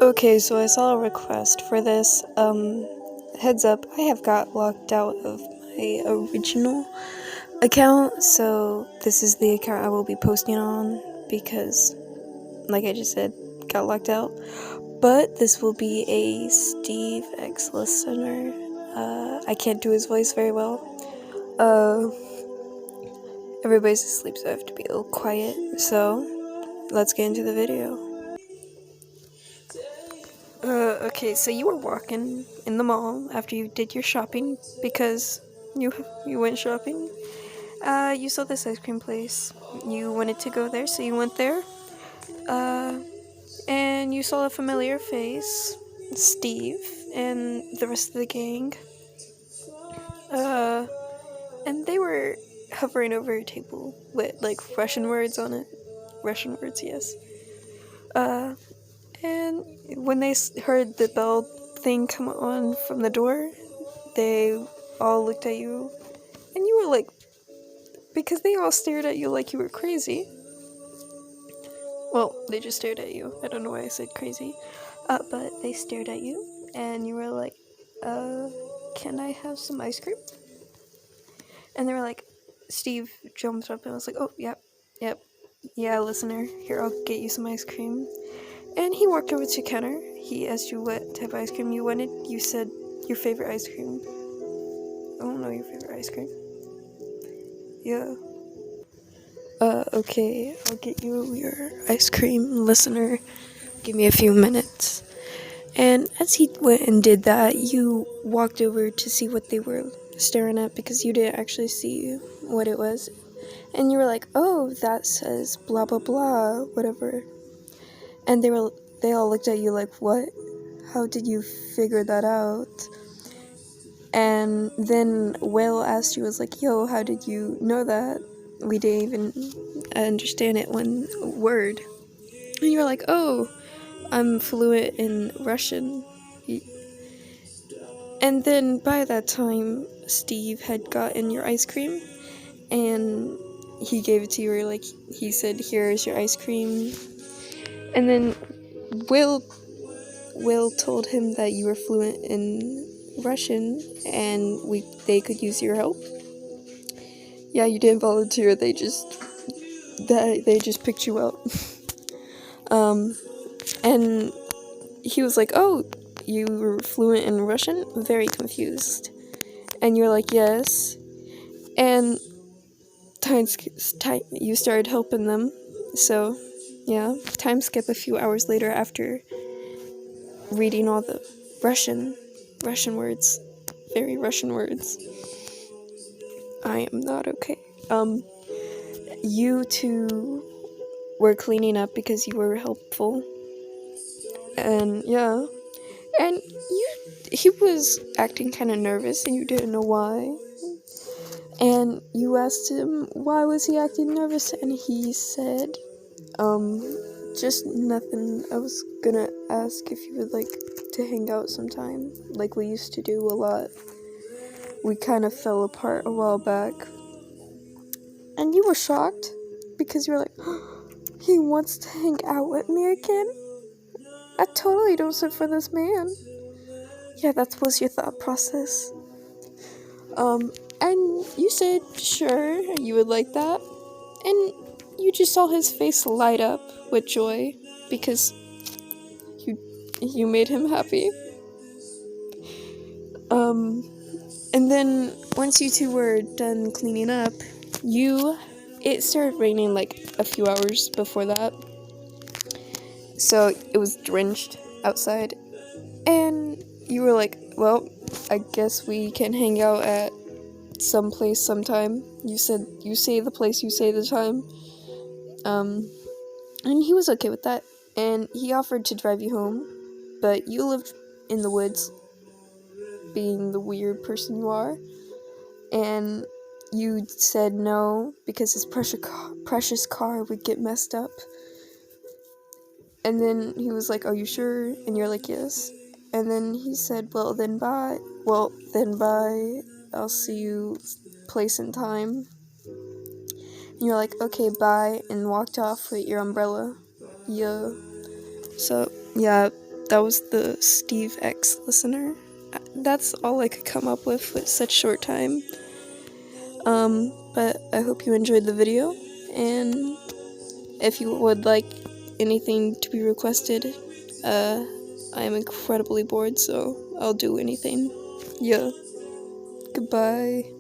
Okay, so I saw a request for this. Heads up, I have got locked out of my original account, so this is the account I will be posting on because, like I just said, got locked out. But this will be a Steve X listener. I can't do his voice very well. Everybody's asleep, so I have to be a little quiet. So, let's get into the video. Okay, so you were walking in the mall after you did your shopping because you went shopping. You saw this ice cream place. You wanted to go there, so you went there. And you saw a familiar face, Steve, and the rest of the gang. And they were hovering over a table with like Russian words on it. Russian words, yes. And when they heard the bell thing come on from the door, they all looked at you, and you were like, because they all stared at you like you were crazy. Well, they just stared at you. I don't know why I said crazy. But they stared at you, and you were like, can I have some ice cream? And they were like, Steve jumped up and was like, oh, yep, yeah, listener, here, I'll get you some ice cream. And he walked over to the counter. He asked you what type of ice cream you wanted. You said your favorite ice cream. I don't know your favorite ice cream. Yeah. Okay, I'll get you your ice cream, listener. Give me a few minutes. And as he went and did that, you walked over to see what they were staring at because you didn't actually see what it was. And you were like, oh, that says blah blah blah, whatever. And they all looked at you like, what? How did you figure that out? And then Will asked you, was like, yo, how did you know that? We didn't even understand it one word. And you were like, oh, I'm fluent in Russian. And then by that time, Steve had gotten your ice cream, and he gave it to you, or like, he said, here's your ice cream. And then Will told him that you were fluent in Russian, and they could use your help. Yeah, you didn't volunteer, they just picked you out. And he was like, oh, you were fluent in Russian? Very confused. And you're like, yes. And you started helping them. So, yeah, time skip a few hours later after reading all the Russian words. Very Russian words. I am not okay. You two were cleaning up because you were helpful. And yeah. And he was acting kind of nervous and you didn't know why. And you asked him why was he acting nervous, and he said, just nothing. I was gonna ask if you would like to hang out sometime, like we used to do a lot. We kind of fell apart a while back. And you were shocked because you were like, oh, he wants to hang out with me again? I totally don't sit for this man. Yeah, that was your thought process. And you said, sure, you would like that. And you just saw his face light up with joy because you made him happy. And then once you two were done cleaning up, it started raining like a few hours before that. So it was drenched outside. And you were like, well, I guess we can hang out at some place sometime. You said, you say the place, you say the time. And he was okay with that. And he offered to drive you home. But you lived in the woods, being the weird person you are. And you said no because his precious car would get messed up. And then he was like, are you sure? And you're like, yes. And then he said, well, then bye. I'll see you place and time. And you're like, okay, bye. And walked off with your umbrella. Yeah. So, yeah. that was the Steve X listener. That's all I could come up with such short time. But I hope you enjoyed the video, and if you would like anything to be requested, I am incredibly bored, so I'll do anything. Yeah. Goodbye.